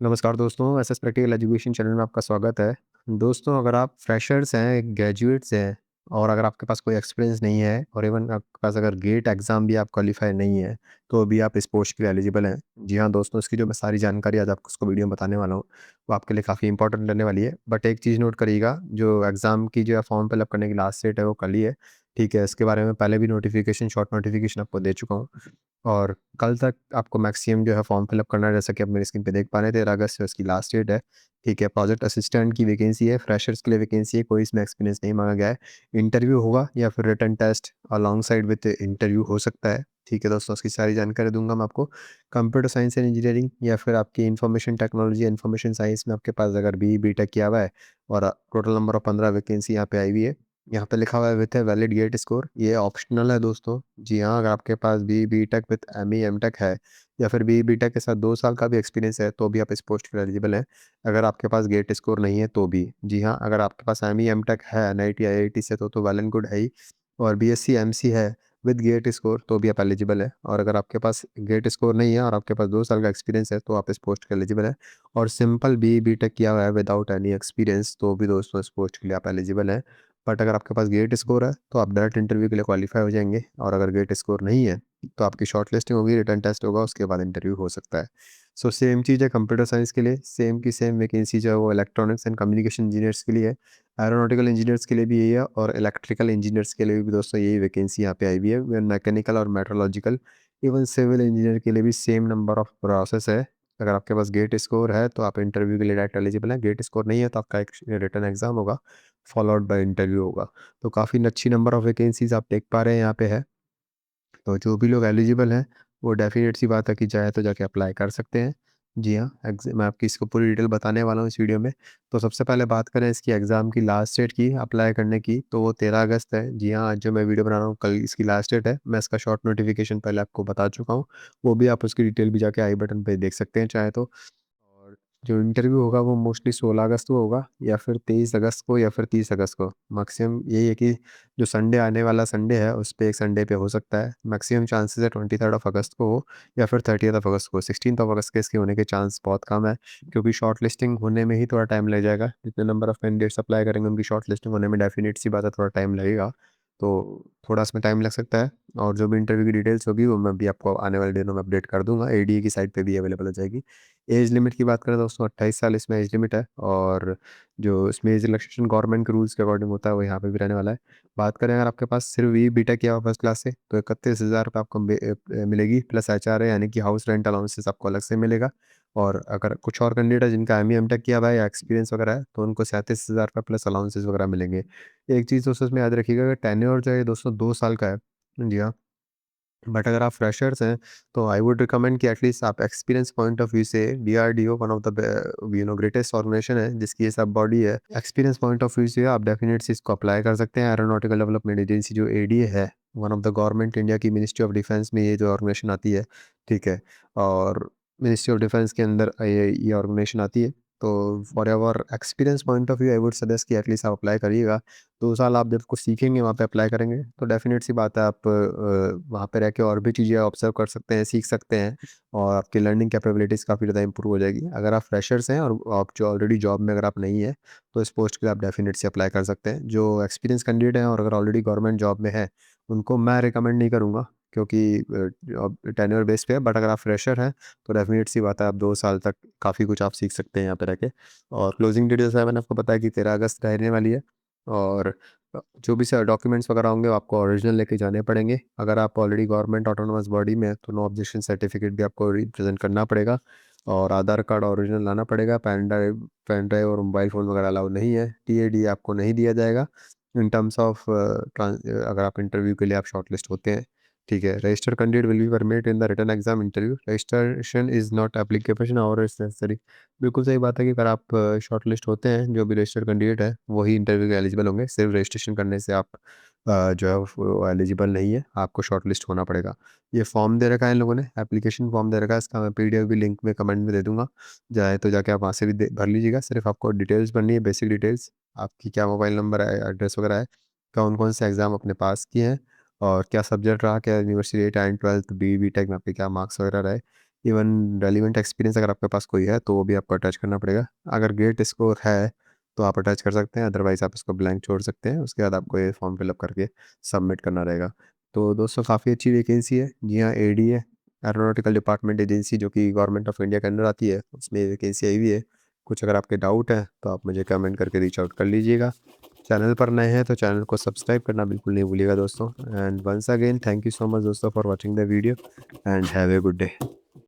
नमस्कार दोस्तों, SS practical education channel में आपका स्वागत है। दोस्तों, अगर आप फ्रेशर्स हैं, ग्रेजुएट्स हैं और अगर आपके पास कोई एक्सपीरियंस नहीं है और इवन आपके पास अगर गेट एग्ज़ाम भी आप क्वालिफ़ाई नहीं है, तो भी आप इस पोस्ट के लिए एलिजिबल हैं। जी हाँ दोस्तों, इसकी जो मैं सारी जानकारी आज आपको इसको वीडियो में बताने वाला हूँ, वो आपके लिए काफ़ी इंपॉर्टेंट रहने वाली है। बट एक चीज़ नोट करिएगा, जो एग्ज़ाम की जो फॉर्म फिल अप करने की लास्ट डेट है, वो कल ही है। ठीक है, इसके बारे में पहले भी नोटिफ़िकेशन, शॉर्ट नोटिफ़िकेशन आपको दे चुका हूँ। और कल तक आपको मैक्सिमम जो है फॉर्म फिल अप करना है, जैसा कि आप मेरी स्क्रीन पे देख पा रहे हैं 13 अगस्त से इसकी लास्ट डेट है। ठीक है, प्रोजेक्ट असिस्टेंट की वैकेंसी है, फ्रेशर्स के लिए वैकेंसी है, कोई इसमें एक्सपीरियंस नहीं माँगा गया है। इंटरव्यू होगा या फिर written test alongside with interview हो सकता है। ठीक है दोस्तों, इसकी सारी जानकारी दूँगा मैं आपको। कंप्यूटर साइंस एंड इंजीनियरिंग या फिर आपकी इन्फॉर्मेशन टेक्नोलॉजी, इन्फॉर्मेशन साइंस में आपके पास अगर बीई, बीटेक किया हुआ है और टोटल नंबर ऑफ 15 वैकेंसी यहाँ पे आई हुई है। यहाँ पे लिखा हुआ है with a valid GATE score, ये ऑप्शनल है दोस्तों। जी हाँ, अगर आपके पास BE, BTech with ME, MTech है या फिर बीई, बीटेक के साथ 2 साल का भी एक्सपीरियंस है, तो भी आप इस पोस्ट के लिए एलिजिबल हैं। अगर आपके पास गेट स्कोर नहीं है तो भी। जी हाँ, अगर आपके पास एमई, एमटेक है एनआईटी, आईआईटी से तो वेल एंड गुड है ही। और बीएससी, एमसी है विद गेट स्कोर तो भी आप एलिजिबल हैं। और अगर आपके पास गेट स्कोर नहीं है और आपके पास 2 साल का एक्सपीरियंस है, तो आप इस पोस्ट के एलिजिबल हैं। और सिंपल बीई, बीटेक किया हुआ है विदाउट एनी एक्सपीरियंस, तो भी दोस्तों इस पोस्ट के लिए आप एलिजिबल हैं। बट अगर आपके पास गेट स्कोर है, तो आप डायरेक्ट इंटरव्यू के लिए क्वालीफाई हो जाएँगे। और अगर गेट स्कोर नहीं है, तो आपकी शॉर्ट लिस्टिंग होगी, रिटन टेस्ट होगा, उसके बाद इंटरव्यू हो सकता है। सो सेम चीज़ है कंप्यूटर साइंस के लिए, सेम की सेम वैकेंसी जो है वो इलेक्ट्रॉनिक्स एंड कम्युनिकेशन इंजीनियर्स के लिए है। एरोनॉटिकल इंजीनियर्स के लिए भी यही है और इलेक्ट्रिकल इंजीनियर्स के लिए भी दोस्तों यही वैकेंसी यहाँ पे आई हुई है। मैकेनिकल और मेट्रोलॉजिकल, इवन सिविल इंजीनियर के लिए भी सेम नंबर ऑफ प्रोसेस है। अगर आपके पास गेट स्कोर है, तो आप इंटरव्यू के लिए डायरेक्ट एलिजिबल हैं। गेट स्कोर नहीं है, तो आपका एक रिटन एग्ज़ाम होगा, फॉलोड बाय इंटरव्यू होगा। तो काफ़ी अच्छी नंबर ऑफ वैकेंसीज़ आप देख पा रहे हैं यहाँ पे है। तो जो भी लोग एलिजिबल हैं, वो डेफ़िनेट सी बात है कि चाहे तो जाके अप्लाई कर सकते हैं। जी हाँ, मैं आपकी इसको पूरी डिटेल बताने वाला हूँ इस वीडियो में। तो सबसे पहले बात करें इसकी एग्ज़ाम की लास्ट डेट की अप्लाई करने की, तो वो 13 अगस्त है। जी हाँ, आज जो मैं वीडियो बना रहा हूँ, कल इसकी लास्ट डेट है। मैं इसका शॉर्ट नोटिफ़िकेशन पहले आपको बता चुका हूँ। वो भी आप उसकी डिटेल भी जाके आई बटन पे देख सकते हैं चाहे तो। और जो इंटरव्यू होगा वो मोस्टली 16 अगस्त को होगा या फिर 23 अगस्त को या फिर 30 अगस्त को। मैक्सिमम यही है कि जो संडे आने वाला संडे है, उस पे एक संडे पे हो सकता है। मैक्सिमम चांसेस है 23rd ऑफ अगस्त को हो या फिर 30th ऑफ अगस्त को। 16th ऑफ अगस्त के इसके होने के चांस बहुत कम है, क्योंकि शॉर्ट लिस्टिंग होने में ही थोड़ा टाइम लग जाएगा। जितने नंबर ऑफ कैंडिडेट्स अप्लाई करेंगे, उनकी शॉर्ट लिस्टिंग होने में डेफ़िनेट सी बात है थोड़ा टाइम लगेगा। तो थोड़ा इसमें टाइम लग सकता है। और जो भी इंटरव्यू की डिटेल्स होगी, वो मैं भी आपको आने वाले दिनों में अपडेट कर दूँगा। एडीए की साइट पे भी अवेलेबल हो जाएगी। एज लिमिट की बात करें दोस्तों, 28 साल इसमें एज लिमिट है। और जो इसमें एज रिलैक्सेशन गवर्नमेंट के रूल्स के अकॉर्डिंग होता है, वो यहाँ पे भी रहने वाला है। बात करें अगर आपके पास सिर्फ बीई बीटेक किया हुआ फर्स्ट क्लास से, तो 31,000 रुपये आपको मिलेगी प्लस एचआरए यानी कि हाउस रेंट अलाउंसेस आपको अलग से मिलेगा। और अगर कुछ और कैंडिडेट है जिनका एमई एमटेक किया हुआ है या एक्सपीरियंस वगैरह है, तो उनको 37,000 रुपये प्लस अलाउंसेस वगैरह मिलेंगे। एक चीज़ दोस्तों इसमें याद रखिएगा कि टेन्योर जो है दोस्तों 2 साल का है। जी हाँ। बट अगर आप फ्रेशर्स हैं, तो आई वुड रिकमेंड कि एटलीस्ट आप एक्सपीरियंस पॉइंट ऑफ व्यू से DRDO one of the greatest organisation है जिसकी ये सब बॉडी है। एक्सपीरियंस पॉइंट ऑफ व्यू से आप डेफिनेटली इसको अप्लाई कर सकते हैं। एरोनॉटिकल डेवलपमेंट एजेंसी जो एडीए है, one of the government India की मिनिस्ट्री ऑफ डिफेंस में ये जो ऑर्गेनाइजेशन आती है, ठीक है। और मिनिस्ट्री ऑफ डिफेंस के अंदर ये ऑर्गेनाइजेशन आती है। तो for your experience point of view I would suggest कि एटलीस्ट आप अप्लाई करिएगा। 2 साल आप जब कुछ सीखेंगे, वहाँ पे अप्लाई करेंगे, तो डेफ़िनेट सी बात है आप वहाँ पे रह के और भी चीज़ें ऑब्ज़र्व कर सकते हैं, सीख सकते हैं और आपकी लर्निंग कैपेबिलिटीज़ काफ़ी ज़्यादा इंप्रूव हो जाएगी। अगर आप फ्रेशर्स हैं और आप जो ऑलरेडी जॉब में अगर आप नहीं हैं, तो इस पोस्ट के लिए आप डेफ़िनेट से अप्लाई कर सकते हैं। जो एक्सपीरियंस कैंडिडेट हैं और अगर ऑलरेडी गवर्नमेंट जॉब में हैं, उनको मैं रिकमेंड नहीं करूँगा, क्योंकि जॉब टेन्योर बेस पे है। बट अगर आप फ्रेशर हैं, तो डेफ़िनेट सी बात है आप 2 साल तक काफ़ी कुछ आप सीख सकते हैं यहाँ पे रह के। और क्लोजिंग डेट जैसा मैंने आपको बताया कि 13 अगस्त रहने वाली है। और जो भी डॉक्यूमेंट्स वगैरह होंगे वो आपको ओरिजिनल लेके जाने पड़ेंगे। अगर आप ऑलरेडी गवर्नमेंट ऑटोनोमस बॉडी में हैं, तो नो ऑब्जेक्शन सर्टिफिकेट भी आपको रिप्रेजेंट करना पड़ेगा। और आधार कार्ड ओरिजिनल लाना पड़ेगा। पेन ड्राइव और मोबाइल फ़ोन वगैरह अलाउ नहीं है। टीएडी आपको नहीं दिया जाएगा इन टर्म्स ऑफ अगर आप इंटरव्यू के लिए आप शॉर्टलिस्ट होते हैं। ठीक है, registered candidate will be permitted in the written exam interview, registration is not application और इज नेसेसरी। बिल्कुल सही बात है कि अगर आप शॉर्टलिस्ट होते हैं, जो भी रजिस्टर्ड कैंडिडेट है, वही इंटरव्यू के एलिजिबल होंगे। सिर्फ रजिस्ट्रेशन करने से आप जो है वो एलिजिबल नहीं है, आपको शॉर्टलिस्ट होना पड़ेगा। ये फॉर्म दे रखा है इन लोगों ने, एप्लीकेशन फॉर्म दे रखा है, इसका मैं पीडीएफ भी लिंक में कमेंट में दे दूँगा। चाहे तो जाके आप वहाँ से भी भर लीजिएगा। सिर्फ आपको डिटेल्स भरनी है, बेसिक डिटेल्स, आपकी क्या मोबाइल नंबर है, एड्रेस वगैरह है, कौन-कौन से एग्ज़ाम आपने पास किए हैं और क्या सब्जेक्ट रहा, क्या university 10th 12th B take में आपके क्या मार्क्स वगैरह रहे। इवन रेलिवेंट एक्सपीरियंस अगर आपके पास कोई है तो वो भी आपको अटैच करना पड़ेगा। अगर गेट स्कोर है तो आप अटैच कर सकते हैं, अदरवाइज़ आप इसको ब्लैंक छोड़ सकते हैं। उसके बाद आपको ये फॉर्म फिलअप करके सबमिट करना रहेगा। तो दोस्तों काफ़ी अच्छी वैकेंसी है। जी हाँ, एडीए एरोनॉटिकल डिपार्टमेंट एजेंसी जो कि गवर्नमेंट ऑफ इंडिया के अंडर आती है, उसमें वैकेंसी आई हुई है। कुछ अगर आपके डाउट हैं तो आप मुझे कमेंट करके रीच आउट कर लीजिएगा। चैनल पर नए हैं तो चैनल को सब्सक्राइब करना बिल्कुल नहीं भूलिएगा दोस्तों। And once again thank you so much दोस्तों for watching the video and have a good day.